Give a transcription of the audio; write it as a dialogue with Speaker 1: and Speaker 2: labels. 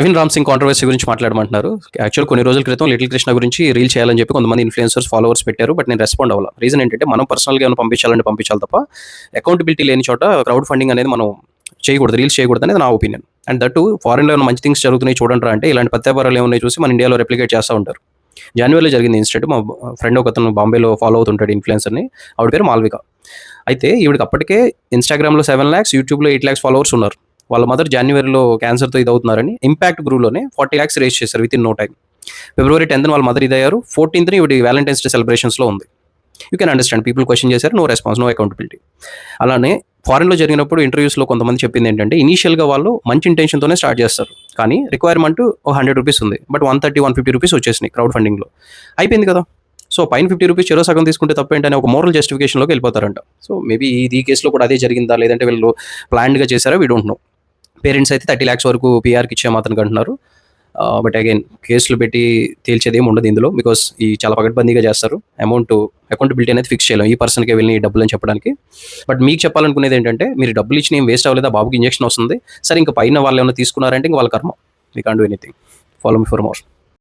Speaker 1: Naveen Ram Singh controversy గురించి మాట్లాడమంటున్నారు. Actual కొన్ని రోజుల క్రితం లిటిల్ కృష్ణ గురించి రీల్ చేయాలని చెప్పి కొంతమంది ఇన్ఫ్లుయెన్సర్స్ ఫాలోవర్స్ పెట్టారు. బట్ నేను రెస్పాండ్ అవ్వాలి. రీజన్ ఏంటంటే మనం పర్సనల్గా ఏమైనా పంపించాలి తప్ప అకౌంటబిలిటీ లేని చోట క్రౌడ్ ఫండింగ్ అనేది మనం చేయకూడదు, రీల్స్ చేయకూడదు అనేది నా ఒపీనియన్. అండ్ దట్టు ఫారెన్లో ఏమైనా మంచి థింగ్స్ జరుగుతున్నాయి చూడండి అంటే ఇలాంటి పత్యాపారాలు ఏమున్నాయి చూసి మన ఇండియాలో రెప్లికేట్ చేస్తూ ఉంటారు. జనవరిలో జరిగింది ఇన్సిడెంట్. మా ఫ్రెండ్ ఒకతను బాంబేలో ఫాలో అవుతుంటాడు ఇన్ఫ్లుయెన్సర్ని. ఆవిడ పేరు మాల్విక. అయితే ఈవిడికి అప్పటికే ఇన్స్టాగ్రామ్లో 7 lakhs, యూట్యూబ్లో 8 lakhs ఫాలోవర్స్ ఉన్నారు. వాళ్ళ మదర్ జనవరిలో క్యాన్సర్తో ఇది అవుతున్నారని ఇంపాక్ట్ గ్రూప్లోనే 40 lakhs రేస్ చేశారు within no time. February 10th వాళ్ళ మదర్ ఇదయ్యారు. 14th ఇవిడి వ్యాలంటైన్స్ డే సెలబ్రేషన్స్లో ఉంది. You can understand, people question చేశారు, నో రెస్పాన్స్, నో అకౌంటబిలిటీ. అలానే ఫారెన్లో జరిగినప్పుడు ఇంటర్వ్యూస్లో కొంతమంది చెప్పింది ఏంటంటే ఇనీషియల్గా వాళ్ళు మంచి ఇంటెన్షన్తోనే స్టార్ట్ చేస్తారు, కానీ రిక్వైర్మెంట్ ₹100 ఉంది, బట్ 130, ₹150 వచ్చేసినాయి క్రౌడ్ ఫండింగ్లో. అయిపోయింది కదా. సో పైన ₹50 చెరో సగం తీసుకుంటే తప్పేంటనే ఒక మోరల్ జస్టిఫికేషన్లోకి వెళ్ళిపోతారంట. సో మేబీ ఈ కేసులో కూడా అదే జరిగిందా, లేదంటే వీళ్ళు ప్లాన్డ్గా చేశారా, వీ డోంట్ నో. పేరెంట్స్ అయితే 30 lakhs వరకు పీఆర్కి ఇచ్చాము అతనికి అంటున్నారు. బట్ అగైన్ కేసులు పెట్టి తేల్చేది ఏమి ఉండదు ఇందులో, బికాస్ ఈ చాలా పకడ్బందీగా చేస్తారు. అకౌంటబిలిటీ అనేది ఫిక్స్ చేయలేం ఈ పర్సన్కే వెళ్ళి డబ్బులు అని చెప్పడానికి. బట్ మీకు చెప్పాలనుకునేది ఏంటంటే మీరు డబ్బులు ఇచ్చిన ఏం వేస్ట్ అవ్వలేదా, బాబుకి ఇంజెక్షన్ వస్తుంది, సరే ఇంకా పైన వాళ్ళు ఏమైనా తీసుకున్నారంటే ఇంకా వాళ్ళ కర్మ. We can't do anything. Follow me for more.